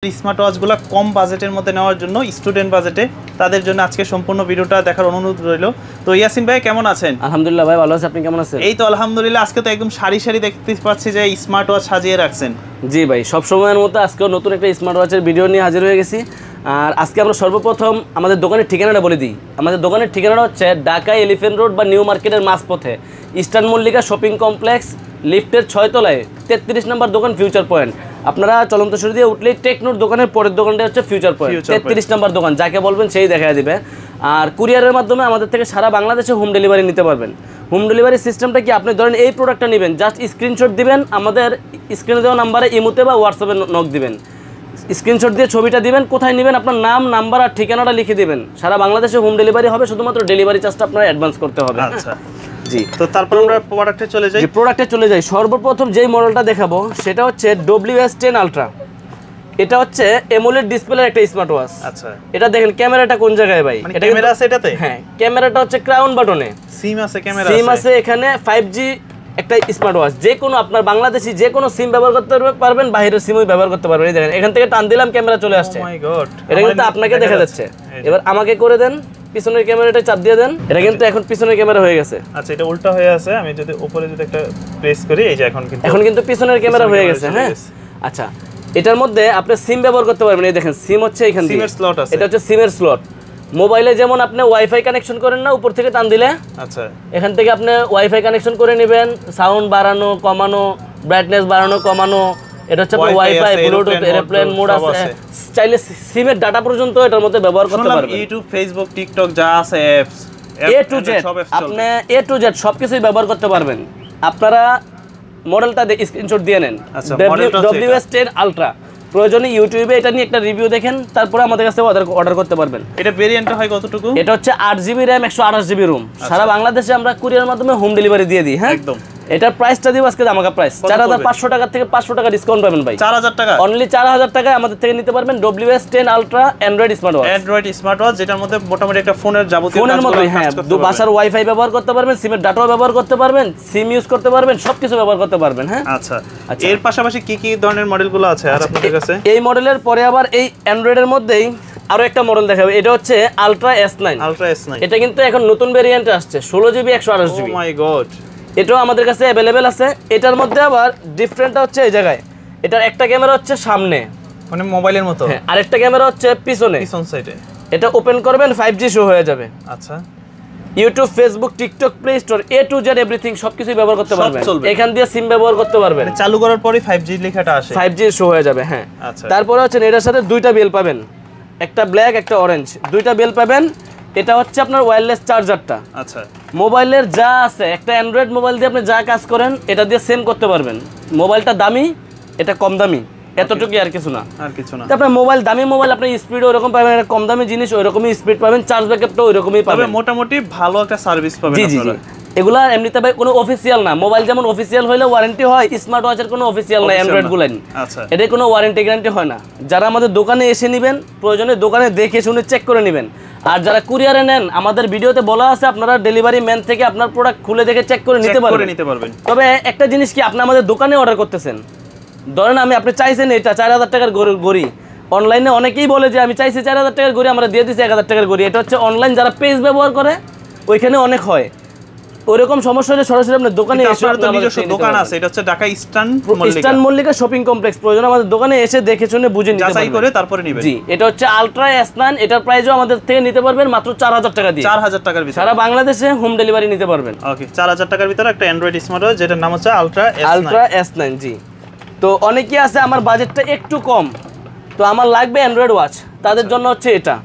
Smart ওয়াচগুলো কম বাজেটের মধ্যে নেওয়ার জন্য স্টুডেন্ট বাজেটে তাদের জন্য আজকে সম্পূর্ণ ভিডিওটা দেখার অনুরোধ রইল। তো ইয়াসিন ভাই কেমন আছেন? আলহামদুলিল্লাহ ভাই ভালো আছি, আপনি কেমন আছেন? এই তো আলহামদুলিল্লাহ। আজকে তো একদম সারি সারি দেখতে পাচ্ছি যে স্মার্ট ওয়াচ সাজিয়ে রাখছেন। জি ভাই, সব সময়ের মতো আজকেও নতুন একটা স্মার্ট ওয়াচের ভিডিও নিয়ে হাজির হয়ে গেছি। আর আজকে আমরা সর্বপ্রথম আমাদের দোকানের ঠিকানাটা বলে দিই। আমাদের দোকানের ঠিকানাটা হচ্ছে ঢাকা এলিফ্যান্ট রোড বা নিউ মার্কেটের মাঝপথে ইস্টার্ন মল্লিকা শপিং কমপ্লেক্স লিফটের 6 তলায় 33 নম্বর দোকান ফিউচার পয়েন্ট। আপনারা চলন্ত সিঁড়ি দিয়ে উঠলেই টেকনোর দোকানের পরের দোকানটা হচ্ছে ফিউচার পয়েন্ট, 33 নম্বর দোকান। যাকে বলবেন সেই দেখা দিবে। আর কুরিয়ারের মাধ্যমে আমাদের থেকে সারা বাংলাদেশে হোম ডেলিভারি নিতে পারবেন। হোম ডেলিভারি সিস্টেমটা কি, আপনি ধরেন এই প্রোডাক্টটা নেবেন, জাস্ট স্ক্রিনশট দিবেন, আমাদের স্ক্রিনে দেওয়া নাম্বারে ইমোতে বা হোয়াটসঅ্যাপে নক দিবেন, স্ক্রিনশট দিয়ে ছবিটা দিবেন, কোথায় নেবেন আপনার নাম নাম্বার আর ঠিকানাটা লিখে দিবেন। সারা বাংলাদেশে হোম ডেলিভারি হবে, শুধুমাত্র ডেলিভারি চার্জটা আপনার অ্যাডভান্স করতে হবে। আচ্ছা জি, তো তারপর আমরা প্রোডাক্টে চলে যাই। প্রোডাক্টে চলে যাই। সর্বপ্রথম যেই মডেলটা দেখাবো সেটা হচ্ছে WS10 আলট্রা। এটা হচ্ছে এমোলেড ডিসপ্লের একটা স্মার্ট ওয়াচ। আচ্ছা, এটা দেখেন ক্যামেরাটা কোন জায়গায় ভাই? এটা ক্যামেরা আছে এটাতে? হ্যাঁ, ক্যামেরাটা হচ্ছে ক্রাউন বাটনে। সিম আছে, ক্যামেরা সিম আছে এখানে, 5G একটা স্মার্ট ওয়াচ। যে কোনো আপনার বাংলাদেশি যে কোনো সিম ব্যবহার করতে পারবেন, বাইরের সিমও ব্যবহার করতে পারবেন। এই দেখেন এখান থেকে টান দিলাম ক্যামেরা চলে আসছে। ও মাই গড, এটা কিন্তু আপনাকে দেখা যাচ্ছে। এবার আমাকে করে দেন, পিছনের ক্যামেরাটা চাপ দিয়ে দেন। এটা কিন্তু এখন পিছনের ক্যামেরা হয়ে গেছে। আচ্ছা, এটা উল্টা হয়ে আছে। আমি যদি উপরে যদি একটা প্রেস করি, এই যে এখন কিন্তু পিছনের ক্যামেরা হয়ে গেছে। হ্যাঁ, আচ্ছা, এটার মধ্যে আপনি সিম ব্যবহার করতে পারবেন। এই দেখেন সিম হচ্ছে এখান থেকে, সিমের স্লট আছে। এটা হচ্ছে সিমের স্লট। মোবাইলে যেমন আপনি ওয়াইফাই কানেকশন করেন না, উপর থেকে টান দিলে, আচ্ছা, এখান থেকে আপনি ওয়াইফাই কানেকশন করে নেবেন। সাউন্ড বাড়ানো কমানো, ব্রাইটনেস বাড়ানো কমানো, এটা হচ্ছে আপনার ওয়াইফাই, ব্লুটুথ, এরোপ্লেন মোড আছে। চাইলে সিমের ডাটা পর্যন্ত এটার মধ্যে ব্যবহার করতে পারবেন। ইউটিউব, ফেসবুক, টিকটক যা আছে অ্যাপস A to Z, আপনি A to Z সবকিছুই ব্যবহার করতে পারবেন। আপনারা মডেলটা স্ক্রিনশট দিয়ে নেন। আচ্ছা, WS10 আলট্রা। প্রয়োজনে ইউটিউবে এটা নিয়ে একটা রিভিউ দেখেন, তারপরে আমাদের কাছে অর্ডার করতে পারবেন। এটা ভেরিয়েন্টটা হয় কতটুকু? এটা হচ্ছে 8GB RAM 128GB রুম। সারা বাংলাদেশে আমরা কুরিয়ার মাধ্যমে হোম ডেলিভারি দিয়ে দিই। হ্যাঁ, একদম। এটার প্রাইসটা দিব আজকে ধামাকা প্রাইস, 4500 টাকা থেকে 500 টাকা ডিসকাউন্ট পাবেন ভাই। 4000 টাকা, অনলি 4000 টাকায় আমাদের থেকে নিতে পারবেন WS10 ultra Android smart watch. Android smart watch, যেটার মধ্যে মোটামুটি একটা ফোনের যাবতীয় ফোনের মতোই। হ্যাঁ, বাসার ওয়াইফাই ব্যবহার করতে পারবেন, সিমের ডাটাও ব্যবহার করতে পারবেন, সিম ইউজ করতে পারবেন, সবকিছু ব্যবহার করতে পারবেন। হ্যাঁ, আচ্ছা। এর পাশাপাশি কি কি ধরনের মডেলগুলো আছে আর আপনাদের কাছে? এই মডেলের পরে আবার এই অ্যান্ড্রয়েডের মধ্যেই আরো একটা মডেল দেখাবে। এটা হচ্ছে আলট্রা S9। আলট্রা S9, এটা কিন্তু এখন নতুন ভেরিয়েন্টে আসছে, 16GB 128GB। ও মাই গড, এটাও আমাদের কাছে অ্যাভেলেবেল আছে। এটার মধ্যে আবার ডিফারেন্টটা হচ্ছে এই জায়গায়, এটার একটা ক্যামেরা হচ্ছে সামনে, মানে মোবাইলের মতো। হ্যাঁ, আরেকটা ক্যামেরা হচ্ছে পিছন সাইডে। এটা ওপেন করবেন, 5G শো হয়ে যাবে। আচ্ছা, YouTube, Facebook, TikTok, play store, A to Z everything সবকিছু ব্যবহার করতে পারবেন। এখান দিয়ে সিম ব্যবহার করতে পারবেন। চালু করার পরে 5G লেখাটা আসে, 5G শো হয়ে যাবে। হ্যাঁ, আচ্ছা। তারপরে হচ্ছে এটার সাথে দুইটা বেল পাবেন, একটা ব্ল্যাক একটা অরেঞ্জ, দুইটা বেল পাবেন। এটা হচ্ছে আপনার ওয়্যারলেস চার্জারটা। আচ্ছা, মোবাইলের যা আছে, একটা অ্যান্ড্রয়েড মোবাইল দিয়ে আপনি যা কাজ করেন এটা দিয়ে সেম করতে পারবেন। মোবাইলটা দামি, এটা কম দামি, এতটুকুই, আর কিছু না, আর কিছু না। আপনার মোবাইল দামি মোবাইল, আপনি স্পিড ওরকম পাবেন, একটা কম দামি জিনিস ওইরকমই স্পিড পাবেন, চার্জ ব্যাকআপটা ওইরকমই পাবেন। মোটামুটি ভালো একটা সার্ভিস পাবেন আপনারা। এগুলা এমনিতে ভাই কোনো অফিসিয়াল না। মোবাইল যেমন অফিসিয়াল হইলে ওয়ারেন্টি হয়, স্মার্ট ওয়াচের কোনো অফিসিয়াল না, অ্যান্ড্রয়েড গুলাই। আচ্ছা, এটার কোনো ওয়ারেন্টি গ্যারান্টি হয় না। যারা আমাদের দোকানে এসে নেবেন, প্রয়োজনে দোকানে দেখে শুনে চেক করে নেবেন। আর যারা কুরিয়ারে নেন, আমাদের ভিডিওতে বলা আছে আপনারা ডেলিভারি ম্যান থেকে আপনার প্রোডাক্ট খুলে দেখে চেক করে নিতে পারবেন। তবে একটা জিনিস কি, আপনি আমাদের দোকানে অর্ডার করতেছেন, ধরেন আপনি চাইছেন এটা 4000 টাকার ঘড়ি, অনলাইনে অনেকেই বলে যে আমি চাইছি 4000 টাকার ঘড়ি, আমরা দিয়ে দিচ্ছি 1000 টাকার ঘড়ি। এটা হচ্ছে অনলাইন যারা পেজ ব্যবহার করে ওইখানে অনেক হয়। ওইরকম সমস্যা হলে সরাসরি আপনার দোকানে এসে, দোকান আছে, এটা হচ্ছে Dhaka eastern Mallika shopping complex. প্রয়োজন আমাদের দোকানে এসে দেখে শুনে বুঝে নিতে পারবেন, করে তারপরে নেবেন। জি, এটা হচ্ছে আলট্রা S9। এটার প্রাইসও আমাদের থেকে নিতে পারবেন মাত্র 4000 টাকা দিয়ে। 4000 টাকার ভিতরে সারা বাংলাদেশে হোম ডেলিভারি নিতে পারবেন। ওকে, 4000 টাকার ভিতরে একটা অ্যান্ড্রয়েড স্মার্ট ওয়াচ, যেটার নাম হচ্ছে আলট্রা S9। জি, তো অনেকেই আছে আমার বাজেটটা একটু কম, তো আমার লাগবে অ্যান্ড্রয়েড ওয়াচ, তাদের জন্য হচ্ছে এটা।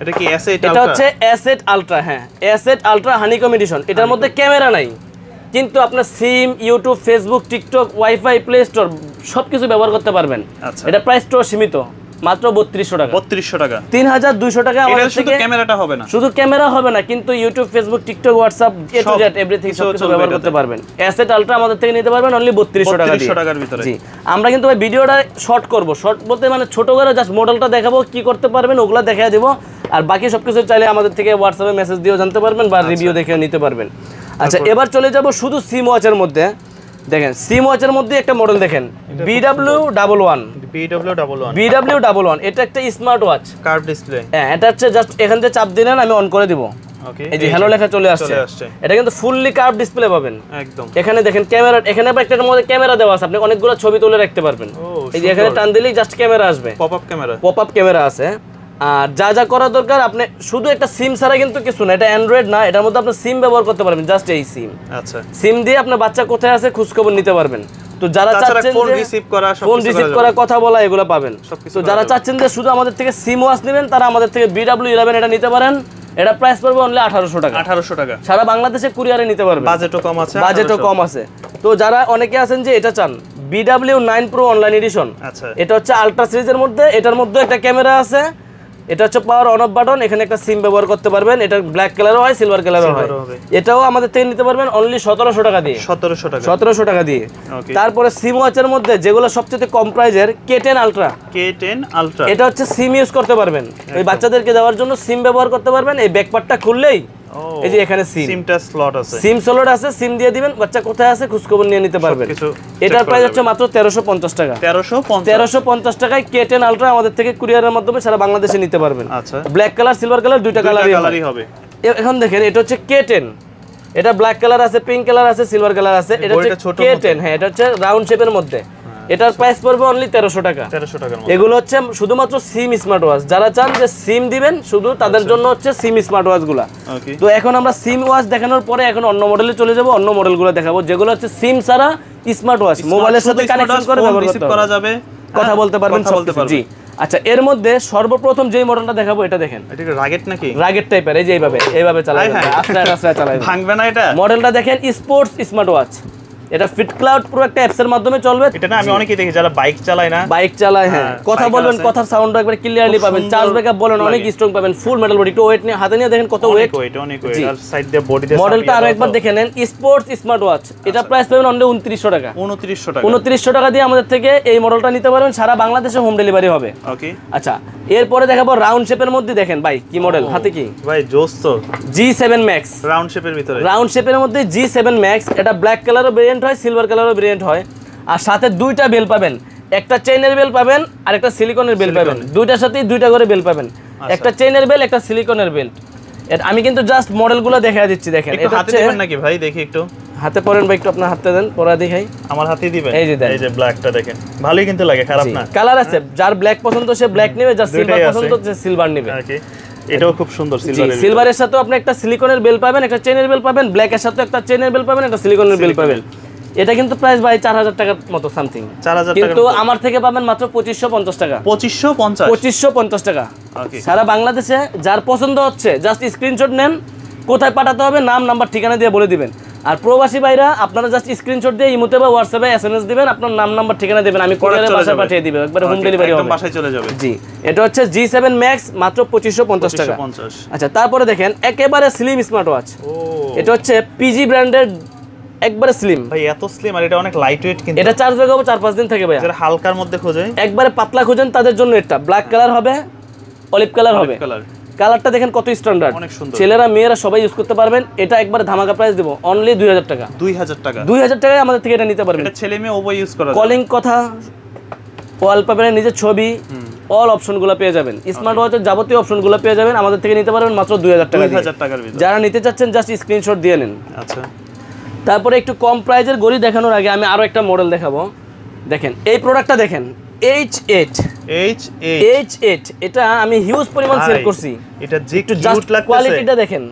এটা কি S8? এটা হচ্ছে S8 আলট্রা। হ্যাঁ, S8 আলট্রা হানিকম এডিশন। এটার মধ্যে ক্যামেরা নাই, কিন্তু আপনার SIM, YouTube, Facebook, TikTok, WiFi, play store সবকিছু ব্যবহার করতে পারবেন। এটা প্রাইসটাও সীমিত, মাত্র 3200 টাকা। 3200 টাকা, 3200 টাকা। আমাদের থেকে ক্যামেরাটা হবে না, শুধু ক্যামেরা হবে না, কিন্তু YouTube, Facebook, TikTok, WhatsApp, A to Z everything সবকিছু ব্যবহার করতে পারবেন। S8 আলট্রা আমাদের থেকে নিতে পারবেন অনলি 3200 টাকা দিয়ে। 3200 টাকার ভিতরে। জি, আমরা কিন্তু ভাই ভিডিওটা শর্ট করব। শর্ট বলতে মানে ছোট করে জাস্ট মডেলটা দেখাবো, কি করতে পারবেন ওগুলা দেখায় দেব। আর বাকি সবকিছু চাইলে আমাদের থেকে হোয়াটসঅ্যাপে মেসেজ দিয়েও জানতে পারবেন বা রিভিউ দেখে নিতে পারবেন। আচ্ছা, এবার চলে যাব শুধু সিম ওয়াচের মধ্যে। দেখেন সিম ওয়াচের মধ্যে একটা মডেল দেখেন BW11 BW11 এটা একটা স্মার্ট ওয়াচ কার্ভ ডিসপ্লে। হ্যাঁ, এটা হচ্ছে জাস্ট এখান থেকে চাপ দিলেন, আমি অন করে দিব। ওকে, এই যে হ্যালো লেখা চলে আসছে। এটা কিন্তু ফুললি কার্ভ ডিসপ্লে পাবেন একদম। এখানে দেখেন ক্যামেরা, এখানে আবার একটার মধ্যে ক্যামেরা দেওয়া আছে, আপনি অনেকগুলো ছবি তুলে রাখতে পারবেন। এই যে এখানে টান দিলেই জাস্ট ক্যামেরা আসবে, পপ আপ ক্যামেরা আছে। আর যা যা করা দরকার, আপনি শুধু একটা সিম ছাড়া কিন্তু কিছু না, এটা অ্যান্ড্রয়েড না, এটার মধ্যে আপনি সিম ব্যবহার করতে পারবেন, জাস্ট এই সিম। আচ্ছা, সিম দিয়ে আপনার বাচ্চা কোথায় আছে খোঁজ খবর নিতে পারবেন। তো যারা চাচ্ছেন ফোন রিসিভ করা, কথা বলা, এগুলো পাবেন। তো যারা চাচ্ছেন যে শুধু আমাদের থেকে সিম ওয়াচ নেবেন, তারা আমাদের থেকে BW11 এটা নিতে পারেন। এটা প্রাইস পড়বে অনলি 1800 টাকা। 1800 টাকা সারা বাংলাদেশে কুরিয়ারে নিতে পারবেন, বাজেটও কম আছে। তো যারা অনেকে আছেন যে এটা চান, BW9 Pro অনলাইন এডিশন। আচ্ছা, এটা হচ্ছে আলট্রা সিরিজের মধ্যে, এটার মধ্যে একটা ক্যামেরা আছে, এটা হচ্ছে পাওয়ার অন অফ বাটন, এখানে একটা সিম ব্যবহার করতে পারবেন। এটা ব্ল্যাক কালারও হয়, সিলভার কালারও হয়। এটাও আমাদের থেকে নিতে পারবেন অনলি 1700 টাকা দিয়ে। 1700 টাকা দিয়ে। তারপরে সিম ওয়াচের মধ্যে যেগুলো সবচেয়ে কম প্রাইজের, K10 আলট্রা। এটা হচ্ছে সিম ইউজ করতে পারবেন, ওই বাচ্চাদেরকে দেওয়ার জন্য সিম ব্যবহার করতে পারবেন। এই ব্যাকপার্টটা খুললেই এই যে এখানে সিম স্লট আছে, সিম দিয়ে দিবেন, বাচ্চা কোথায় আছে খোঁজ খবর নিয়ে নিতে পারবেন। এটার প্রাইস হচ্ছে মাত্র 1350 টাকা। 1350 টাকায় K10 আলট্রা আমাদের থেকে কুরিয়ারের মাধ্যমে সারা বাংলাদেশে নিতে পারবেন। আচ্ছা, ব্ল্যাক কালার, সিলভার কালার দুইটা কালারই হবে। এখন দেখেন, এটা হচ্ছে K10, এটা ব্ল্যাক কালার আছে, পিঙ্ক কালার আছে, সিলভার কালার আছে। এটা হচ্ছে K10, হ্যাঁ, এটা হচ্ছে রাউন্ড শেপের মধ্যে। এটার প্রাইস পড়বে অনলি 1300 টাকা। এগুলো হচ্ছে শুধুমাত্র সিম স্মার্ট ওয়াচ। যারা চান যে সিম দিবেন শুধু, তাদের জন্য হচ্ছে সিম স্মার্ট ওয়াচ গুলা। তো এখন আমরা সিম ওয়াচ দেখানোর পরে এখন অন্য মডেলে চলে যাব, অন্য মডেলগুলো দেখাবো যেগুলো হচ্ছে সিম ছাড়া স্মার্ট ওয়াচ, মোবাইলের সাথে কানেকশন করে ব্যবহার করা যাবে, কথা বলতে পারবেন, জি। আচ্ছা, এর মধ্যে সর্বপ্রথম যে মডেলটা দেখাবো, এটা দেখেন, এটা কি রাগেট নাকি? রাগেট টাইপের। এই যে এইভাবে চালাবেন, আস্তে আস্তে চালাবেন, ভাঙবে না। এটা মডেলটা দেখেন, স্পোর্টস স্মার্ট ওয়াচ। এটা ফিট ক্লাউড প্রো একটা অ্যাপস এর মাধ্যমে চলবে। এটা না আমি অনেকেই দেখি যারা বাইক চালায়, হ্যাঁ, কথা বলবেন, কথার সাউন্ড একবার ক্লিয়ারলি পাবেন, চার্জ ব্যাকআপ বলেন অনেক স্ট্রং পাবেন, ফুল মেটাল বডি। একটু ওয়েট নিয়ে হাতে নিয়ে দেখেন কত ওয়েট, আর সাইড দিয়ে বডি দিয়ে। মডেলটা আরো একবার দেখে নেন, স্পোর্টস স্মার্ট ওয়াচ। এটা প্রাইস পাবেন অনলি 2900 টাকা। 2900 টাকা দিয়ে আমাদের থেকে এই মডেলটা নিতে পারবেন, সারা বাংলাদেশে হোম ডেলিভারি হবে। ওকে, আচ্ছা, এরপরে দেখাবো রাউন্ড শেপের মধ্যে। দেখেন ভাই, কি মডেল হাতে, কি ভাই জোস তো, G7 Max। রাউন্ড শেপের মধ্যে G7 Max। এটা ব্ল্যাক কালারও ভেরিয়েন্ট হয়, সিলভার কালারও ভেরিয়েন্ট হয়। আর সাথে দুইটা বেল পাবেন, একটা চেইনের বেল পাবেন আর একটা সিলিকনের বেল পাবেন। দুইটার সাথেই দুইটা করে বেল পাবেন, একটা চেইনের বেল, একটা সিলিকনের বেল্ট। আমি কিন্তু জাস্ট মডেলগুলো দেখাই দিচ্ছি। দেখেন, এটা হাতে দিবেন নাকি ভাই? দেখি একটু হাতে পরেন ভাই, একটু আপনার হাতে দেন, পরা দেখাই। আমার হাতেই দিবেন। এই যে ব্ল্যাকটা দেখেন, ভালোই কিন্তু লাগে, খারাপ না। কালার আছে, যার ব্ল্যাক পছন্দ সে ব্ল্যাক নেবে, যার সিলভার পছন্দ সে সিলভার নেবে। এটাও খুব সুন্দর, সিলভারের সাথে আপনি একটা সিলিকনের বেল পাবেন, একটা চেইনের বেল পাবেন, ব্ল্যাকের সাথে একটা চেইনের বেল পাবেন, একটা সিলিকনের বেল পাবেন। এটা কিন্তু প্রাইস ভাই 4000 টাকার মতো সামথিং, 4000 টাকা, কিন্তু আমার থেকে পাবেন মাত্র 2550 টাকা। 2550 টাকা। সারা বাংলাদেশে যার পছন্দ হচ্ছে জাস্ট স্ক্রিনশট নেন, কোথায় পাঠাতে হবে নাম, নাম্বার, ঠিকানা দিয়ে বলে দিবেন। আর প্রবাসী ভাইরা আপনারা জাস্ট স্ক্রিনশট দিয়ে ইমোতে বা হোয়াটসঅ্যাপে SMS দিবেন, আপনার নাম, নাম্বার, ঠিকানা দিবেন, আমি কুরিয়ারে বাসায় পাঠিয়ে দিব, একবারে হোম ডেলিভারি হবে, বাসায় চলে যাবে। জি, এটা হচ্ছে G7 Max, মাত্র 2550 টাকা। আচ্ছা, তারপরে দেখেন একেবারে স্লিম স্মার্ট ওয়াচ। এটা হচ্ছে PG ব্র্যান্ডের, একবারে স্লিম ভাই, এত স্লিম, আর এটা অনেক লাইট ওয়েট। কিন্তু এটা চার্জ ব্যাকআপ 4-5 দিন থাকে ভাই। যারা হালকার মধ্যে খোঁজে, একবারে পাতলা খোঁজেন, তাদের জন্য এটা ব্ল্যাক কালার হবে, অলিভ কালার হবে। কালারটা দেখেন কত স্ট্যান্ডার্ড, ছেলেরা মেয়েরা সবাই ইউজ করতে পারবেন। এটা একবার ধামাকা প্রাইস দেব, অনলি 2000 টাকা। 2000 টাকায় আমাদের থেকে এটা নিতে পারবেন। এটা ছেলে মেয়ে উভয় ইউজ করা, কলিং, কথা, ওয়ালপেপারে নিজের ছবি, অল অপশনগুলো পেয়ে যাবেন। স্মার্ট ওয়াচের যাবতীয় অপশনগুলো পেয়ে যাবেন, আমাদের থেকে নিতে পারবেন মাত্র 2000 টাকা। 2000 টাকার ভিতরে যারা নিতে চাচ্ছেন জাস্ট স্ক্রিনশট দিয়ে নেন। আচ্ছা, তারপরে একটু কম প্রাইজের ঘড়ি দেখানোর আগে আমি আরো একটা মডেল দেখাবো। দেখেন এই প্রোডাক্টটা দেখেন, H8। এটা আমি হিউজ পরিমাণ সেল করছি। এটা যে একটু কিউট লাগতেছে, কোয়ালিটিটা দেখেন,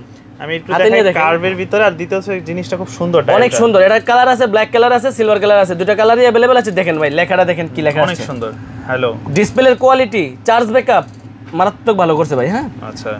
আমি একটু দেখাই, কার্ভের ভিতরে। আর দ্বিতীয় জিনিসটা খুব সুন্দর, অনেক সুন্দর। এটা কালার আছে, ব্ল্যাক কালার আছে, সিলভার কালার আছে, দুটো কালারই अवेलेबल আছে। দেখেন ভাই, লেখাটা দেখেন, কি লেখা আছে, অনেক সুন্দর। হ্যালো, ডিসপ্লের কোয়ালিটি, চার্জ ব্যাকআপ মারাত্মক ভালো করছে ভাই। হ্যাঁ, আচ্ছা,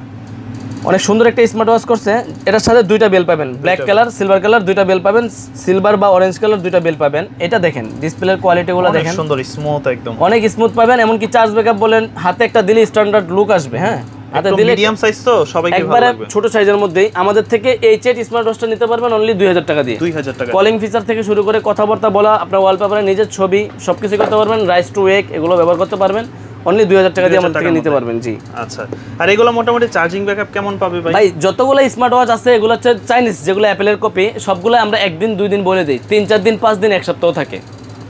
অনেক সুন্দর একটা স্মার্ট ওয়াচ করছে। এটার সাথে দুইটা বেল পাবেন, ব্ল্যাক কালার, সিলভার কালার, দুইটা বেল পাবেন, সিলভার বা অরেঞ্জ কালার দুইটা বেল পাবেন। এটা দেখেন, ডিসপ্লের কোয়ালিটিগুলো দেখেন, সুন্দর, স্মুথ, একদম অনেক স্মুথ পাবেন। এমনকি চার্জ ব্যাকআপ বলেন, হাতে একটা দিলে স্ট্যান্ডার্ড লুক আসবে। হ্যাঁ, হাতে দিলে মিডিয়াম সাইজ, তো সবাইকে ভালো লাগবে। ছোট সাইজের মধ্যেই আমাদের থেকে H8 স্মার্ট ওয়াচটা নিতে পারবেন অনলি 2000 টাকা দিয়ে। 2000 টাকা। কলিং ফিচার থেকে শুরু করে কথাবার্তা বলা, আপনার ওয়ালপেপারে নিজের ছবি সবকিছু করতে পারবেন, রাইস টু ওয়েক এগুলো ব্যবহার করতে পারবেন। অনলি 2000 টাকা দিয়ে আমাদের থেকে নিতে পারবেন। জি আচ্ছা, আর এগুলো মোটামুটি চার্জিং ব্যাকআপ কেমন পাবে ভাই? ভাই যতগুলো স্মার্ট ওয়াচ আছে এগুলো হচ্ছে চাইনিজ, যেগুলো অ্যাপেলের কপি, সবগুলো আমরা একদিন 2 দিন বলে দিই, 3-4 দিন 5 দিন 1 সপ্তাহ থাকে।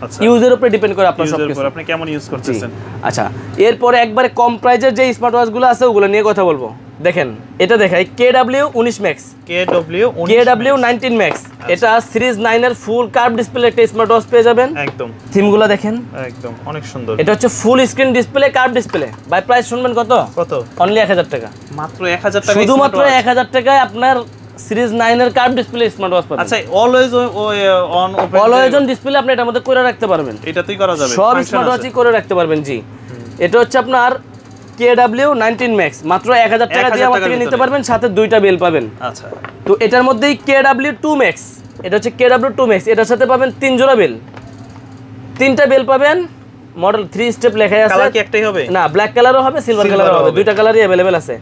আচ্ছা, ইউজের উপরে ডিপেন্ড করে আপনার সব কিছু, আপনি কেমন ইউজ করতেছেন। আচ্ছা, এরপরে একবারে কম প্রাইজের যে স্মার্ট ওয়াচগুলো আছে ওগুলো নিয়ে কথা বলবো। দেখেন এটা দেখাই KW 19 ম্যাক্স, KW 19 ম্যাক্স। এটা সিরিজ 9 এর ফুল কার্ভ ডিসপ্লে একটা স্মার্ট ওয়াচ পেয়ে যাবেন। একদম থিমগুলো দেখেন, একদম অনেক সুন্দর। এটা হচ্ছে full screen display, curve display. Buy price শুনবেন কত? অনলি 1000 টাকা, মাত্র 1000 টাকা, শুধুমাত্র 1000 টাকায় আপনার সিরিজ 9 এর কার্ভ ডিসপ্লে স্মার্ট ওয়াচ পাবেন। আচ্ছা, always on open, always on display আপনি এটার মধ্যে করে রাখতে পারবেন, এটাতেই করা যাবে, সব স্মার্ট ওয়াচই করে রাখতে পারবেন। জি, এটা হচ্ছে আপনার KW 19 ম্যাক্স, মাত্র 1000 টাকা দিয়ে আমার থেকে নিতে পারবেন, সাথে 2টা বেল পাবেন। আচ্ছা, তো এটার মধ্যেই KW 2 ম্যাক্স, এটা হচ্ছে KW 2 ম্যাক্স, এটার সাথে পাবেন 3 জোড়া বেল, 3টা বেল পাবেন। মডেল 3 স্টেপ লেখা আছে। কালার কি একটাই হবে? না, ব্ল্যাক কালারও হবে, সিলভার কালারও হবে, 2টা কালারই अवेलेबल আছে।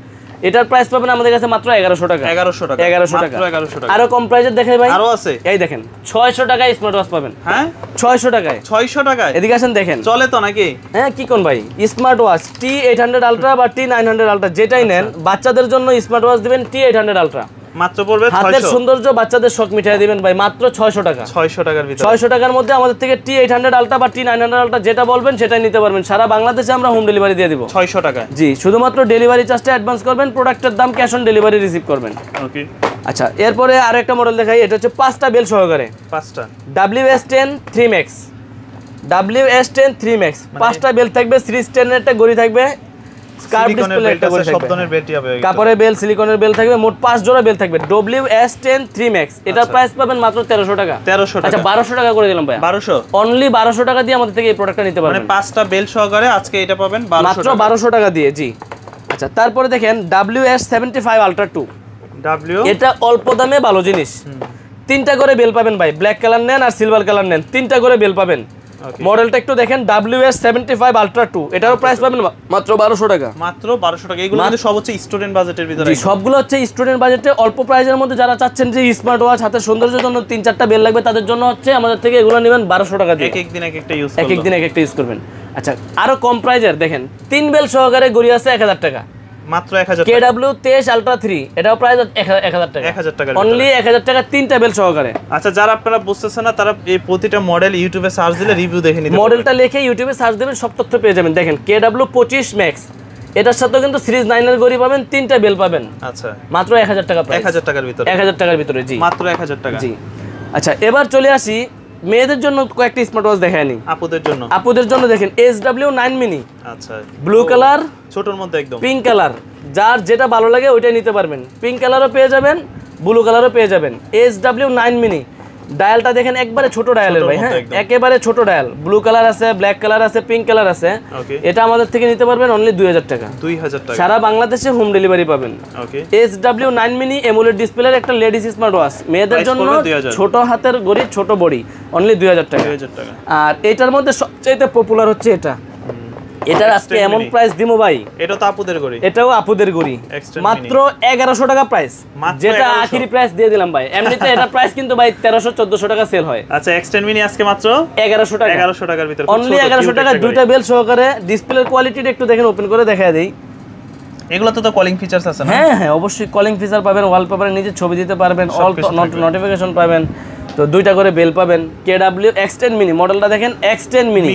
এটার প্রাইস পাবেন আমাদের কাছে মাত্র 1100 টাকা। 1100 টাকা, 1100 টাকা, মাত্র 1100 টাকা। আরো কম প্রাইজের দেখাই ভাই, আরো আছে। এই দেখেন 600 টাকায় স্মার্ট ওয়াচ পাবেন। হ্যাঁ, 600 টাকায়, 600 টাকায়। এদিকে আসেন দেখেন, চলে তো নাকি? হ্যাঁ, কি কোন ভাই, স্মার্ট ওয়াচ T800 আলট্রা বা T900 আলট্রা যেটাই নেন, বাচ্চাদের জন্য স্মার্ট ওয়াচ দিবেন T800 আলট্রা, মাত্র পড়বে 600। হাতের সৌন্দর্য, বাচ্চাদের শখ মিটাই দিবেন ভাই, মাত্র 600 টাকা। 600 টাকার ভিতরে, 600 টাকার মধ্যে আমাদের থেকে T800 আলট্রা বা T900 আলট্রা যেটা বলবেন সেটাই নিতে পারবেন। সারা বাংলাদেশে আমরা হোম ডেলিভারি দিয়ে দিব 600 টাকা। জি, শুধুমাত্র ডেলিভারি চার্জটা অ্যাডভান্স করবেন, প্রোডাক্টের দাম ক্যাশ অন ডেলিভারি রিসিভ করবেন। ওকে, আচ্ছা, এরপরে আরো একটা মডেল দেখাই, এটা হচ্ছে 5টা বেল সহকারে, 5টা WS10 3 Max, WS10 3 Max, 5টা বেল থাকবে, সিরিজ 10 এর একটা গড়ি থাকবে, কার্ভ ডিসপ্লে একটা গড়ি থাকবে, শব্দনের বেলটি হবে, কাপড়ের বেল, সিলিকনের বেল থাকবে, মোট 5 জোড়া বেল থাকবে। WS10 3 Max, এটার প্রাইস পাবেন মাত্র 1300 টাকা। 1300 টাকা। আচ্ছা, 1200 টাকা করে দিলাম ভাই, 1200, অনলি 1200 টাকা দিয়ে আমাদের থেকে এই প্রোডাক্টটা নিতে মানে পারবেন, 5টা বেল সহকারে আজকে এটা পাবেন 1200 মাত্র টাকা। 1200 টাকা দিয়ে। জি, আচ্ছা, তারপরে দেখেন WS75 Ultra 2, W, এটা অল্প দামে ভালো জিনিস। 3টা করে বেল পাবেন ভাই, ব্ল্যাক কালার নেন আর সিলভার কালার নেন, 3টা করে বেল পাবেন। মডেলটা একটু দেখেন, WS75 Ultra 2, এটারও প্রাইস পাবেন মাত্র 1200 টাকা, মাত্র 1200 টাকা। এগুলো কিন্তু সব হচ্ছে স্টুডেন্ট বাজেটের ভিতরে। জি, সবগুলো হচ্ছে স্টুডেন্ট বাজেটে অল্প প্রাইসের মধ্যে। যারা চাচ্ছেন যে স্মার্ট ওয়াচ হাতের সৌন্দর্যের জন্য 3-4টা বেল লাগবে, তাদের জন্য হচ্ছে আমাদের থেকে এগুলো নেবেন 1200 টাকা দিয়ে, এক এক দিন এক একটা ইউজ এক এক দিন এক একটা ইউজ করবেন। আচ্ছা, আরো কম প্রাইজের দেখেন, 3 বেল সহকারে গড়ি আছে 1000 টাকা, মাত্র 1000 টাকা। KW 23 Ultra 3, এটাও প্রাইস 1000 টাকা, 1000 টাকা, অনলি 1000 টাকা, 3টা বেল সহকারে। আচ্ছা, যারা আপনারা বুঝতেছেন না তারা এই প্রতিটা মডেল ইউটিউবে সার্চ দিলে রিভিউ দেখে নিতে পারবেন। মডেলটা লিখে ইউটিউবে সার্চ দেবেন, সব তথ্য পেয়ে যাবেন। দেখেন KW 25 Max, এটার সাথেও কিন্তু সিরিজ 9 এর গড়ি পাবেন, 3টা বেল পাবেন, আচ্ছা, মাত্র 1000 টাকা প্রাইস, 1000 টাকার ভিতরে, 1000 টাকার ভিতরে। জি, মাত্র 1000 টাকা। জি, আচ্ছা, এবার চলে আসি মেয়েদের জন্য কয়েকটা স্মার্ট ওয়াচ দেখায় নি। আপুদের জন্য, আপুদের জন্য দেখেন SW9 মিনি, আচ্ছা, ব্লু কালার, ছোটর মধ্যে একদম পিঙ্ক কালার, যার যেটা ভালো লাগে ওইটাই নিতে পারবেন। পিঙ্ক কালারও পেয়ে যাবেন, ব্লু কালারও পেয়ে যাবেন। SW9 মিনি, ডায়ালটা দেখেন একবারে ছোট ডায়ালের ভাই, হ্যাঁ, একেবারে ছোট ডায়াল, ব্লু কালার আছে, ব্ল্যাক কালার আছে, পিঙ্ক কালার আছে। এটা আমাদের থেকে নিতে পারবেন অনলি 2000 টাকা, 2000 টাকা, সারা বাংলাদেশে হোম ডেলিভারি পাবেন। ওকে, SW9 মিনি এমোলেড ডিসপ্লের একটা লেডিস স্মার্ট ওয়াচ, মেয়েদের জন্য ছোট হাতের গড়ি, ছোট বডি, অনলি 2000 টাকা। 2000 টাকা। আর এটার মধ্যে সবচেয়ে পপুলার হচ্ছে এটা, এটার আজকে এমন প্রাইস দিমু ভাই, এটা তো আপুদের গড়ি, এটাও আপুদের গড়ি, মাত্র 1100 টাকা প্রাইস, যেটা আখেরি প্রাইস দিয়ে দিলাম ভাই। এমনিতে এটা প্রাইস কিন্তু ভাই 1300-1400 টাকা সেল হয়। আচ্ছা, এক্সটেন্ড মিনি আজকে মাত্র 1100 টাকা, 1100 টাকার ভিতরে, অনলি 1100 টাকা, 2টা বেল সহকারে। ডিসপ্লের কোয়ালিটিটা একটু দেখেন, ওপেন করে দেখায় দেই। এগুলোতে তো কলিং ফিচারস আছে না? হ্যাঁ হ্যাঁ, অবশ্যই কলিং ফিচার পাবেন, ওয়ালপেপারে নিজে ছবি দিতে পারবেন, অল নোটিফিকেশন পাবেন, তো 2টা করে বেল পাবেন। KW X10 মিনি, মডেলটা দেখেন X10 মিনি,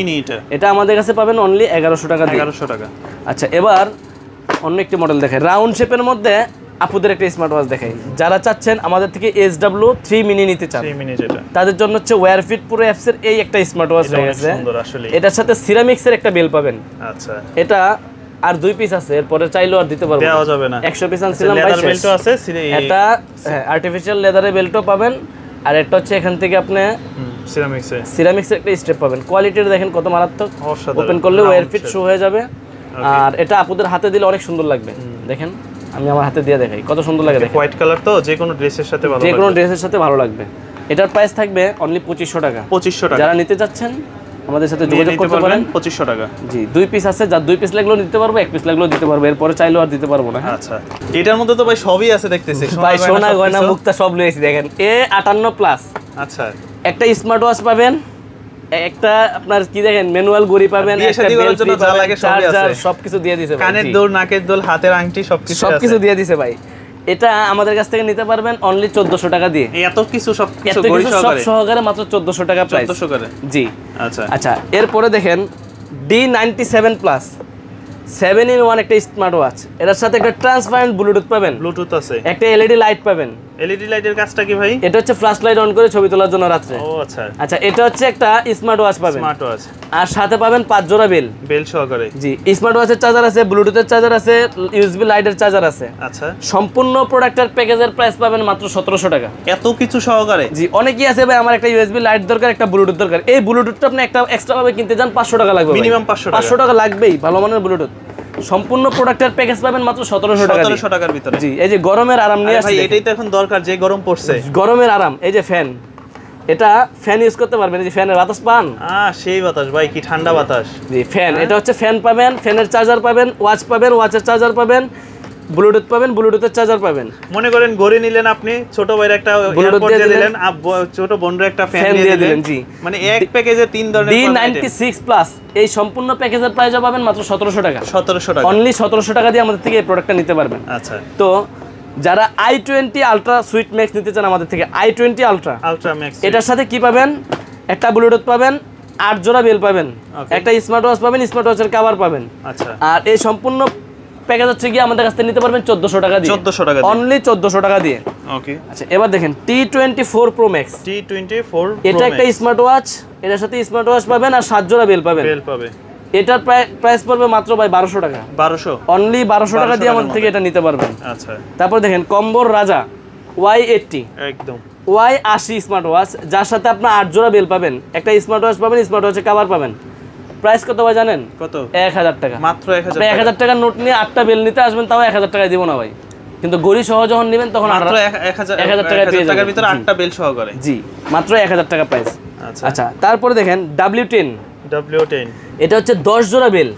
এটা আমাদের কাছে পাবেন অনলি 1100 টাকা দিয়ে। 1100 টাকা। আচ্ছা, এবার অন্য একটি মডেল দেখাই, রাউন্ড শেপের মধ্যে আপুদের একটা স্মার্ট ওয়াচ দেখাই। যারা চাচ্ছেন আমাদের থেকে SW3 মিনি নিতে চান, 3 মিনি যেটা, তাদের জন্য হচ্ছে ওয়্যারফিট প্রো অ্যাপসের এই একটা স্মার্ট ওয়াচ হয়ে গেছে। এটার সাথে সিরামিক্সের একটা বেল পাবেন। আচ্ছা, এটা আর 2 পিস আছে, এরপরে চাইলেও আর দিতে পারবো, দেওয়া যাবে না, 100 পিস আনছিলাম ভাই, লেদার বেল্টও আছে, এটা আর্টিফিশিয়াল লেদারের বেল্টও পাবেন। আর একটা হচ্ছে এখান থেকে আপনি সিরামিক্সের একটা স্টেপ পাবেন। কোয়ালিটিটা দেখেন কত মারাত্মক, ওপেন করলে ওয়্যারফিট শো হয়ে যাবে। আর এটা আপুদের হাতে দিলে অনেক সুন্দর লাগবে, দেখেন আমি আমার হাতে দিয়ে দেখাই কত সুন্দর লাগে, দেখেন হোয়াইট কালার, তো যে কোনো ড্রেসের সাথে ভালো লাগবে, যে কোনো ড্রেসের সাথে ভালো লাগবে। এটার প্রাইস থাকবে অনলি 2500 টাকা। 2500 টাকা, যারা নিতে চাচ্ছেন আমাদের সাথে যোগাযোগ করতে পারেন। 2500 টাকা। জি, 2 পিস আছে, যার 2 পিস লাগলেও দিতে পারবো, 1 পিস লাগলেও দিতে পারবো, এরপরে চাইলেও আর দিতে পারবো না। আচ্ছা, এটার মধ্যে তো ভাই সবই আছে দেখতেছি, ভাই সোনা গয়না মুক্তা সব লয়েছি, দেখেন A58 প্লাস। আচ্ছা, একটা স্মার্ট ওয়াচ পাবেন, একটা আপনার কি দেখেন ম্যানুয়াল ঘড়ি পাবেন, বিয়ে একটা শাদী করার বেল্ট জন্য যা লাগে সবই আছে। চার্জার সবকিছু দিয়ে দিয়েছে ভাই। কানের জি। দুল, নাকের দুল, হাতের আংটি সবকিছু সবকিছু আছে। দিয়ে দিয়েছে ভাই। এটা আমাদের কাছ থেকে নিতে পারবেন অনলি 1400 টাকা দিয়ে। এত কিছু সবকিছু এত গড়ি কিছু সব সহকারে সহকারে মাত্র 1400 টাকা প্রাইস। 1400 করে। জি। আচ্ছা আচ্ছা, এরপরে দেখেন D97 প্লাস 7-in-1 একটা স্মার্ট ওয়াচ। এটার সাথে একটা ট্রান্সপারেন্ট ব্লুটুথ পাবেন, ব্লুটুথ আছে, একটা এলইডি লাইট পাবেন। এলইডি লাইটের কাজটা কি ভাই? এটা হচ্ছে ফ্ল্যাশ লাইট অন করে ছবি তোলার জন্য রাত্রে। ও আচ্ছা, আচ্ছা, এটা হচ্ছে একটা স্মার্ট ওয়াচ পাবেন, স্মার্ট ওয়াচ, আর সাথে পাবেন 5 জোড়া বেল। বেল সহকারে। জি, স্মার্ট ওয়াচের চার্জার আছে, ব্লুটুথের চার্জার আছে, ইউএসবি লাইটের চার্জার আছে। আচ্ছা, সম্পূর্ণ প্রোডাক্টের প্যাকেজের প্রাইস পাবেন মাত্র 1700 টাকা। এত কিছু সহকারে? জি, অনেকেই আছে ভাই আমার একটা ইউএসবি লাইট দরকার, একটা ব্লুটুথ দরকার। এই ব্লুটুথটা আপনি একটা এক্সট্রা ভাবে কিনতে যান 500 টাকা লাগবে, মিনিমাম 500 টাকা। 500 টাকা লাগবেই ভালো মানের ব্লুটুথ। সম্পূর্ণ প্রোডাক্টের প্যাকেজ পাবেন মাত্র 1700 টাকা। 1700 টাকার ভিতরে। জি, এই যে গরমের আরাম নিয়ে ভাই আসছে। এটাই তো এখন দরকার, যে গরম পড়ছে। গরমের আরাম, এই যে ফ্যান, এটা ফ্যান ইউজ করতে পারবেন। এই যে ফ্যানের বাতাস পান, সেই বাতাস ভাই, কি ঠান্ডা বাতাস। জি ফ্যান, এটা হচ্ছে ফ্যান পাবেন, ফ্যানের চার্জার পাবেন, ওয়াচ পাবেন, ওয়াচের চার্জার পাবেন, ব্লুটুথ পাবেন, ব্লুটুথের চার্জার পাবেন। মনে করেন ঘড়ি নিলেন আপনি, ছোট ভাইয়ের একটা Bluetooth এয়ারপড দিয়ে দিয়ে দিলেন, ছোট বোনের একটা ফ্যান Fan দিয়ে দিয়ে দিলেন। দিলেন, জি। মানে এক প্যাকেজে 3 ধরনের D96 প্লাস এই সম্পূর্ণ প্যাকেজের প্রাইস পাবেন মাত্র 1700 টাকা। 1700 টাকা। অনলি 1700 টাকা দিয়ে আমাদের থেকে এই প্রোডাক্টটা নিতে পারবেন। আচ্ছা, তো যারা i20 আলট্রা সুইট ম্যাক্স নিতে চান আমাদের থেকে, i20 আলট্রা, আলট্রা ম্যাক্স, এটার সাথে কি পাবেন? একটা ব্লুটুথ পাবেন, 8 জোড়া বেল পাবেন, Okay. একটা স্মার্ট ওয়াচ পাবেন, স্মার্ট ওয়াচের কভার পাবেন। আচ্ছা, আর এই সম্পূর্ণ প্যাকেজ হচ্ছে গিয়ে আমাদের কাছ থেকে নিতে পারবেন 1400 টাকা দিয়ে। 1400 টাকা দিয়ে। অনলি 1400 টাকা দিয়ে। ওকে। আচ্ছা, এবার দেখেন T24 Pro Max, T24 এটা একটা স্মার্ট ওয়াচ, এটার সাথে স্মার্ট ওয়াচ পাবেন আর 7 জোড়া বেল পাবেন। বেল পাবে। এটার প্রাইস পড়বে মাত্র ভাই 1200 টাকা। 1200, অনলি 1200 টাকা দিয়ে আমাদের থেকে এটা নিতে পারবেন। আচ্ছা, তারপর দেখেন কম্বোর রাজা Y80, একদম Y80 স্মার্ট ওয়াচ, যার সাথে আপনার 8 জোড়া বেল পাবেন, একটা স্মার্ট ওয়াচ পাবেন, স্মার্ট ওয়াচের কভার পাবেন। প্রাইস কত ভাই জানেন? কত? 1000 টাকা। মাত্র 1000 আপনি 1000 টাকার নোট নিয়ে 8টা বেল নিতে আসবেন, তাও 1000 টাকায় দিব না ভাই। কিন্তু গড়ি সহ যখন নেবেন তখন মাত্র 1000 টাকা পেয়ে টাকার যাবেন। ভিতরে 8টা বেল সহকারে। জি, মাত্র 1000 টাকা প্রাইস। আচ্ছা, আচ্ছা, তারপরে দেখেন W10, W10, এটা হচ্ছে 10 জোড়া বেল।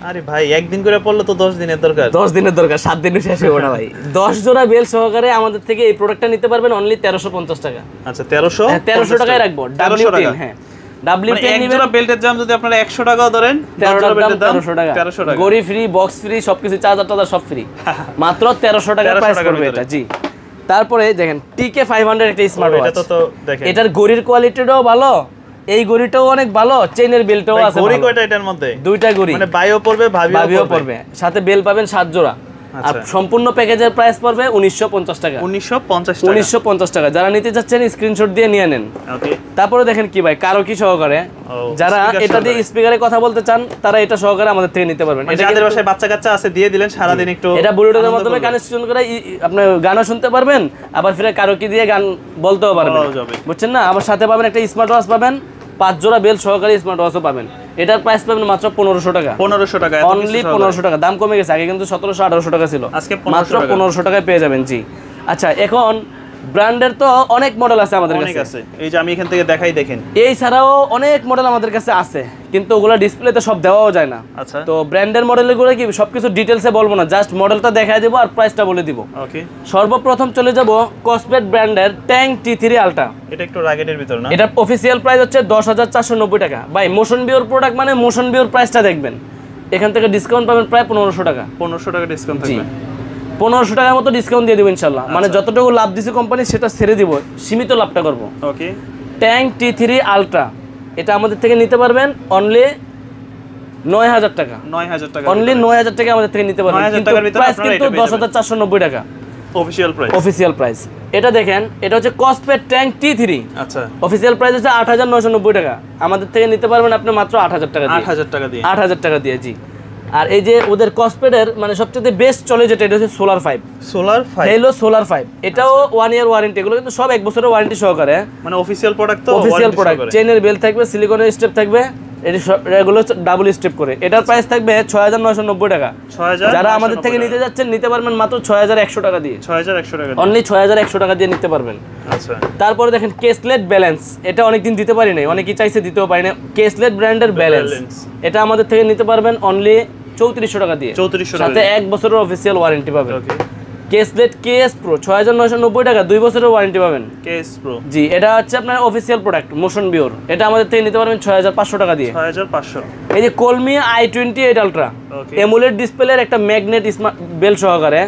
আরে ভাই একদিন করে পড়লে তো 10 দিনের দরকার। 10 দিনের দরকার, 7 দিনে শেষ হবে না ভাই। 10 জোড়া বেল সহকারে আমাদের থেকে এই প্রোডাক্টটা নিতে পারবেন অনলি 1350 টাকা। আচ্ছা, 1300, হ্যাঁ, 1300 টাকায় রাখবো। 1300 W10, টাকা। হ্যাঁ মানে W10 এক নিবেন, জোড়া বেল্টের দাম যদি আপনারা 100 টাকাও ধরেন, 10 জোড়া বেল্টের দাম 1300 টাকা। 1300 টাকা। গড়ি ফ্রি, বক্স ফ্রি, সবকিছু চার্জার টার্জার সব ফ্রি। মাত্র 1300 টাকা 1300 প্রাইস টাকার পড়বে ভিতরে। এটা। জি, তারপরে দেখেন TK500 একটা স্মার্ট এটা ওয়াচ। তো দেখেন, এটার গড়ির কোয়ালিটিটাও ভালো, এই গড়িটাও অনেক ভালো, চেইনের বেলটাও ভাই আছে ঘড়ি ভালো। কয়টা এটার মধ্যে? দুইটা গড়ি, মানে বাইও পড়বে, ভাবিও ভাবিও পড়বে, সাথে বেল পাবেন 7 জোড়া। আর আচ্ছা। সম্পূর্ণ প্যাকেজের প্রাইস পড়বে 1950 টাকা। 1950 টাকা। 1950 টাকা। যারা নিতে যাচ্ছেন স্ক্রিনশট দিয়ে নিয়ে নেন। ওকে। তারপরে দেখেন কি ভাই, কারো কি সহকারে, যারা speaker এটা দিয়ে সহকারে। স্পিকারে কথা বলতে চান তারা এটা সহকারে আমাদের থেকে নিতে পারবেন। মানে এটা যাদের কিন্তু- বাসায় বাচ্চা কাচ্চা আছে দিয়ে দিলেন, সারা দিন একটু এটা ব্লুটুথের আনন্দ মাধ্যমে করবে। কানেকশন করে আপনি গানও শুনতে পারবেন, আবার ফিরে কারো কি দিয়ে গান বলতেও পারবেন, বলাও যাবে। বুঝছেন না? আবার সাথে পাবেন একটা স্মার্ট ওয়াচ পাবেন, 5 জোড়া বেল সহকারে স্মার্ট ওয়াচও পাবেন। এটার প্রাইস পাবেন মাত্র 1500 টাকা। 1500 টাকা, এত অনলি কিছু 1500 টাকা। দাম কমে গেছে, আগে কিন্তু 1700-1800 টাকা ছিল, আজকে 1500 মাত্র টাকা। 1500 টাকায় পেয়ে যাবেন। জি। আচ্ছা, এখন ব্র্যান্ডের তো অনেক মডেল আছে আমাদের অনেক কাছে। আছে, এই যে আমি এখান থেকে দেখাই, দেখেন। এই ছাড়াও অনেক মডেল আমাদের কাছে আছে, কিন্তু ওগুলো ডিসপ্লেতে সব দেওয়াও যায় না। আচ্ছা, তো ব্র্যান্ডের মডেলগুলো কি সবকিছু ডিটেলসে বলবো না, জাস্ট মডেলটা দেখাই দেবো আর প্রাইসটা বলে দিব। ওকে। সর্বপ্রথম চলে যাব কসপেট ব্র্যান্ডের ট্যাং T3 আলট্রা। এটা একটু রাগেটের ভিতর না? এটার অফিসিয়াল প্রাইস হচ্ছে 10,490 টাকা। ভাই মোশন বিওর প্রোডাক্ট মানে মোশন বিওর প্রাইসটা দেখবেন, এখান থেকে ডিসকাউন্ট পাবেন প্রায় 1500 টাকা। 1500 টাকা ডিসকাউন্ট জি, থাকবে। 1500 টাকার মতো ডিসকাউন্ট দিয়ে দেবো ইনশাল্লাহ। মানে যতটুকু লাভ দিছে কোম্পানি সেটা ছেড়ে দিব, সীমিত লাভটা করবো। ওকে। ট্যাং T3 আলট্রা, এটা আমাদের থেকে নিতে পারবেন অনলি 9000 টাকা। 9000 টাকা। অনলি 9000 টাকা আমাদের থেকে নিতে পারবেন, 9000 কিন্তু টাকার ভিতরে প্রাইস আপনারা কিন্তু এটা পেয়ে যাবেন। 10,490 টাকা অফিশিয়াল প্রাইস। Official price. এটা দেখেন, এটা হচ্ছে কসপেট ট্যাং T3, আচ্ছা, অফিসিয়াল প্রাইস হচ্ছে 8990 টাকা। আমাদের থেকে নিতে পারবেন আপনি মাত্র 8000 টাকা দিয়ে। 8000 টাকা দিয়ে। 8000 টাকা দিয়ে, জি। আর এই যে ওদের কসপেটের মানে সবচেয়ে বেস্ট চলে যেটা, এটা হচ্ছে সোলার 5। সোলার 5, হলো সোলার 5, এটাও 1 ইয়ার ওয়ারেন্টি। এগুলো কিন্তু সব 1 বছরের ওয়ারেন্টি সহকারে, মানে অফিশিয়াল প্রোডাক্ট তো, অফিসিয়াল warranty প্রোডাক্ট। সহকারে। চেইনের বেল থাকবে, সিলিকনের স্টেপ থাকবে, এগুলো ডাবল স্টেপ করে। এটার প্রাইস থাকবে 6990 টাকা। 6000। যারা আমাদের থেকে নিতে যাচ্ছেন নিতে পারবেন মাত্র 6100 টাকা দিয়ে। 6100 টাকা দিয়ে। অনলি 6100 টাকা দিয়ে নিতে পারবেন। আচ্ছা, তারপরে দেখেন কেসলেট ব্যালেন্স, এটা অনেকদিন দিতে পারি নাই, অনেকেই চাইছে দিতেও পারি না। কেসলেট ব্র্যান্ডের ব্যালেন্স, এটা আমাদের থেকে নিতে পারবেন অনলি 3400 টাকা দিয়ে। 3400 টাকা সাথে 1 বছরের অফিসিয়াল ওয়ারেন্টি পাবেন। ওকে। কেসলেট কেএস প্রো 6990 টাকা 2 বছরের ওয়ারেন্টি পাবেন। কেএস প্রো জি, এটা হচ্ছে আপনার অফিসিয়াল প্রোডাক্ট মোশন বিওর, এটা আমাদের থেকে নিতে পারবেন 6500 টাকা দিয়ে। 6500। এই যে কলমি i28 আলট্রা এমোলেড ডিসপ্লের একটা ম্যাগনেট স্মার্ট বেল সহকারে,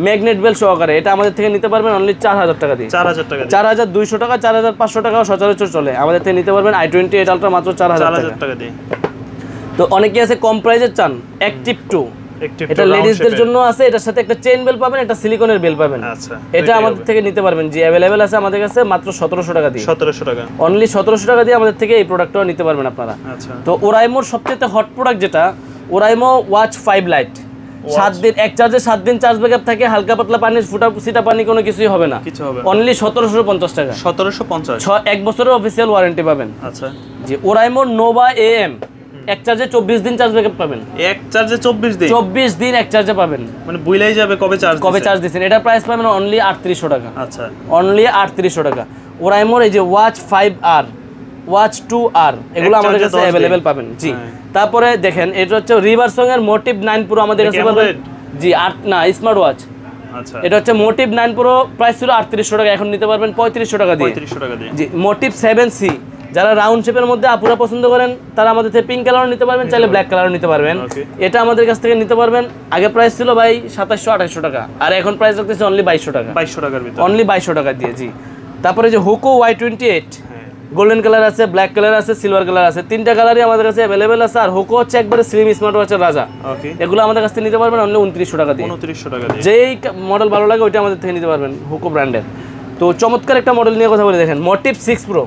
ম্যাগনেট বেল সহকারে, এটা আমাদের থেকে নিতে পারবেন অনলি 4000 টাকা দিয়ে। 4000 টাকা, 4200 টাকা, 4500 টাকাও সচরাচর চলে, আমাদের থেকে নিতে পারবেন i28 আলট্রা মাত্র 4000 টাকা দিয়ে। তো অনেকে আছে কম প্রাইসে চান, অ্যাক্টিভ 2, এটা লেডিসদের জন্য আছে, এটার সাথে একটা চেইন বেল পাবেন, একটা সিলিকনের বেল পাবেন। আচ্ছা, এটা আমাদের থেকে নিতে পারবেন, জি अवेलेबल আছে আমাদের কাছে মাত্র 1700 টাকা দিয়ে। 1700 টাকা, অনলি 1700 টাকা দিয়ে আমাদের থেকে এই প্রোডাক্টটাও নিতে পারবেন আপনারা। আচ্ছা, তো ওরাইমোর সবচেয়ে হট প্রোডাক্ট যেটা ওরাইমো ওয়াচ 5 লাইট, 7 দিন এক চার্জে 7 দিন চার্জ ব্যাকআপ থাকে, হালকা পাতলা পানি ফুটা সিটা পানি কোনো কিছুই হবে না, কিছু হবে না। অনলি 1750 টাকা, 1750, 1 বছরের অফিসিয়াল ওয়ারেন্টি পাবেন। আচ্ছা, জি ওরাইমো নোভা এএম এক চার্জে 24 দিন চার্জ ব্যাকআপ পাবেন। এক চার্জে 24 দিন, 24 দিন এক চার্জে পাবেন, মানে বুইলাই যাবে কবে চার্জ দিছেন। এটা প্রাইস পাবেন অনলি 3800 টাকা। আচ্ছা, অনলি 3800 টাকা। ওরাইমোর এই যে ওয়াচ 5R, ওয়াচ 2R, এগুলো আমাদের কাছে अवेलेबल পাবেন। জি, তারপরে দেখেন এটা হচ্ছে রিভারসং এর মোটিভ 9 প্রো আমাদের কাছে পাবেন। জি, না স্মার্ট ওয়াচ। আচ্ছা, এটা হচ্ছে মোটিভ 9 প্রো, প্রাইস ছিল 3800 টাকা, এখন নিতে পারবেন 3500 টাকা দিয়ে। 3500 টাকা দিয়ে। জি, মোটিভ 7C, যারা রাউন্ড শেপের মধ্যে আপুরা পছন্দ করেন তারা আমাদের থেকে পিঙ্ক কালারও নিতে পারবেন, চাইলে ব্ল্যাক কালারও নিতে পারবেন। এটা আমাদের কাছ থেকে নিতে পারবেন, আগে প্রাইস ছিল ভাই 2700-2800 টাকা, আর এখন প্রাইস রাখতেছে অনলি 2200 টাকা। 2200 টাকার ভিতরে, অনলি 2200 টাকা দিয়ে। জি, তারপরে যে হুকো Y28, গোল্ডেন কালার আছে, ব্ল্যাক কালার আছে, সিলভার কালার আছে, তিনটা কালারই আমাদের কাছে अवेलेबल আছে। আর হুকো হচ্ছে একবারে স্লিম স্মার্ট ওয়াচের রাজা, এগুলো আমাদের কাছ থেকে নিতে পারবেন অনলি 2900 টাকা দিয়ে। 2900 টাকা দিয়ে, যেই মডেল ভালো লাগে ওইটা আমাদের থেকে নিতে পারবেন হুকো ব্র্যান্ডের। তো চমৎকার একটা মডেল নিয়ে কথা বলে দেখেন, মোটিভ 6 প্রো,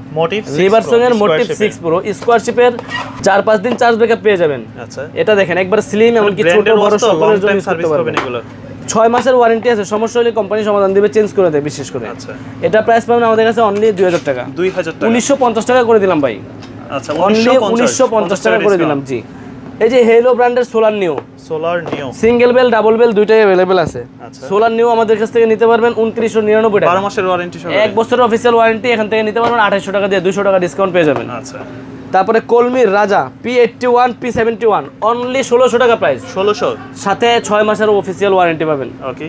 রিভারসং এর মোটিভ 6 প্রো, স্কোয়ার শেপের 4-5 দিন চার্জ ব্যাকআপ পেয়ে যাবেন। আচ্ছা, এটা দেখেন একবার স্লিম, এমনকি ছোট বড় সকলের জন্য ইউজ করতে পারবেন। 6 মাসের ওয়ারেন্টি আছে, সমস্যা হলে কোম্পানি সমাধান দিবে, চেঞ্জ করে দেয় বিশেষ করে। আচ্ছা, এটা প্রাইস পাবেন আমাদের কাছে অনলি 2000 টাকা। 1950 টাকা করে দিলাম ভাই। আচ্ছা, অনলি 1950 টাকা করে দিলাম। জি, এই যে হেলো ব্র্যান্ডের সোলার নিও, সিঙ্গেল বেল ডাবল বেল দুইটাই अवेलेबल আছে। সোলার নিও আমাদের কাছ থেকে নিতে পারবেন 2999 টাকা, 12 মাসের ওয়ারেন্টি সহ, 1 বছরের অফিসিয়াল ওয়ারেন্টি। এখান থেকে নিতে পারবেন 2800 টাকা দিয়ে, 200 টাকা ডিসকাউন্ট পেয়ে যাবেন। আচ্ছা, তারপরে কলমির রাজা P81 P71 অনলি 1600 টাকা প্রাইস, 1600, সাথে 6 মাসের অফিসিয়াল ওয়ারেন্টি পাবেন। ওকে,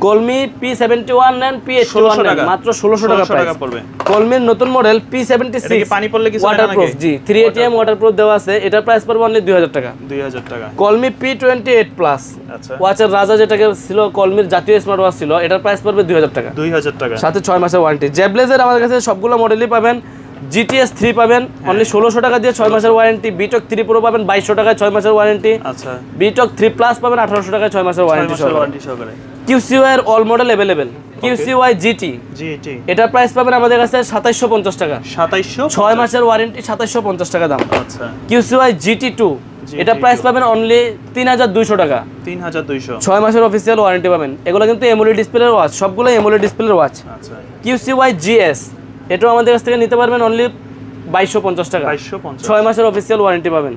কলমি P71 নেন, P81 নেন, মাত্র 1600 টাকা প্রাইস পড়বে। কলমির নতুন মডেল P76, এটা কি পানি পড়লে কিছু হয় না নাকি? ওয়াটারপ্রুফ, জি 3ATM ওয়াটারপ্রুফ দেওয়া আছে, এটা প্রাইস পড়বে অনলি 2000 টাকা। 2000 টাকা। কলমি P28 প্লাস, আচ্ছা, ওয়াচের রাজা যেটাকে ছিল কলমির জাতীয় স্মার্ট ওয়াচ ছিল, এটার প্রাইস পড়বে 2000 টাকা। 2000 টাকা, সাথে সাথে 6 মাসের ওয়ারেন্টি। জেব্লেজের আমাদের কাছে সবগুলো মডেলই পাবেন। GTS 3 পাবেন অনলি 1600 টাকা দিয়ে, 6 মাসের ওয়ারেন্টি। বিটক 3 প্রো পাবেন 2200 টাকায়, 6 মাসের ওয়ারেন্টি। আচ্ছা, বিটক 3 প্লাস পাবেন 1800 টাকায়, 6 মাসের ওয়ারেন্টি সহকারে। QCY এর all model available. QCY GT, এটার প্রাইস পাবেন আমাদের কাছে 2750 টাকা, 6 মাসের ওয়ারেন্টি, 2750 টাকা দাম। আচ্ছা, QCY GT2, এটা প্রাইস পাবেন অনলি 3200 টাকা, 3200, 6 মাসের অফিসিয়াল ওয়ারেন্টি পাবেন। এগুলো কিন্তু এমোলেড ডিসপ্লের ওয়াচ, সবগুলো এমোলেড ডিসপ্লের ওয়াচ। আচ্ছা, QCY GS, এটাও আমাদের কাছ থেকে নিতে পারবেন অনলি 2250 টাকা, 6 মাসের অফিসিয়াল ওয়ারেন্টি পাবেন।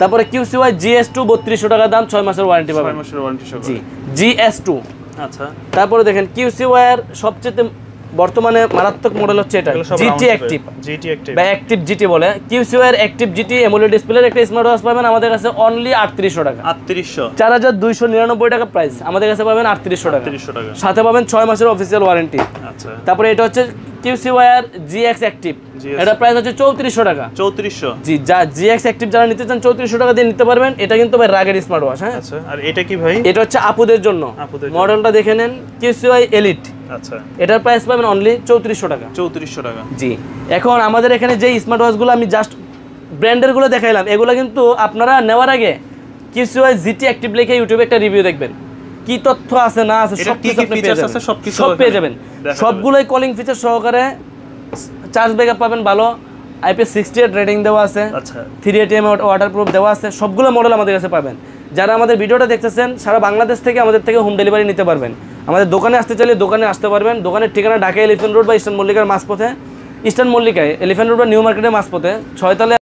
তারপরে QCY GS2 3200 টাকা দাম, 6 মাসের ওয়ারেন্টি পাবেন। 6 মাসের ওয়ারেন্টি সহ, জি GS2। আচ্ছা, তারপরে দেখেন QCY এর সবচেয়ে বর্তমানে মারাত্মক মডেল হচ্ছে এটা, GT অ্যাক্টিভ বা অ্যাক্টিভ GT বলে। QCY এর অ্যাক্টিভ GT এমোলেড ডিসপ্লের একটা স্মার্ট ওয়াচ পাবেন আমাদের কাছে অনলি 3800 টাকা, 4299 টাকা প্রাইস, আমাদের কাছে পাবেন 3800 টাকা, সাথে পাবেন 6 মাসের অফিসিয়াল ওয়ারেন্টি। আচ্ছা, তারপরে এটা হচ্ছে QCY এর GX অ্যাক্টিভ, এটা প্রাইস হচ্ছে 3400 টাকা। 3400, জি GX অ্যাক্টিভ যারা নিতে চান 3400 টাকা দিয়ে নিতে পারবেন। এটা কিন্তু ভাই রাগের স্মার্ট ওয়াচ। হ্যাঁ, আচ্ছা, আর এটা কি ভাই? এটা হচ্ছে আপুদের জন্য, মডেলটা দেখে নেন, QCY এলিট। আচ্ছা, এটার প্রাইস পাবেন অনলি 3400 টাকা। 3400 টাকা, জি। এখন আমাদের এখানে যে স্মার্ট ওয়াচগুলো আমি জাস্ট ব্র্যান্ডের গুলো দেখাইলাম, এগুলো কিন্তু আপনারা নেওয়ার আগে QCY GT অ্যাক্টিভ লিখে ইউটিউবে একটা রিভিউ দেখবেন, কি তথ্য আছে না আছে সব কিছু আপনি পেয়ে যাবেন, সব পেয়ে যাবেন। সবগুলোই কলিং ফিচার সহকারে, চার্জ ব্যাকআপ পাবেন ভালো, IP68 রেটিং দেওয়া আছে। আচ্ছা, 3ATM ওয়াটারপ্রুফ দেওয়া আছে, সবগুলো মডেল আমাদের কাছে পাবেন। যারা আমাদের ভিডিওটা দেখতেছেন সারা বাংলাদেশ থেকে আমাদের থেকে হোম ডেলিভারি নিতে পারবেন। আমাদের দোকানে আসতে চাইলে দোকানে আসতে পারবেন। দোকানের ঠিকানা ঢাকা এলিফ্যান্ট রোড বা ইস্টার্ন মল্লিকার মাঝপথে, ইস্টার্ন মল্লিকায় এলিফ্যান্ট রোড বা নিউ মার্কেটের মাঝপথে 6 তলায়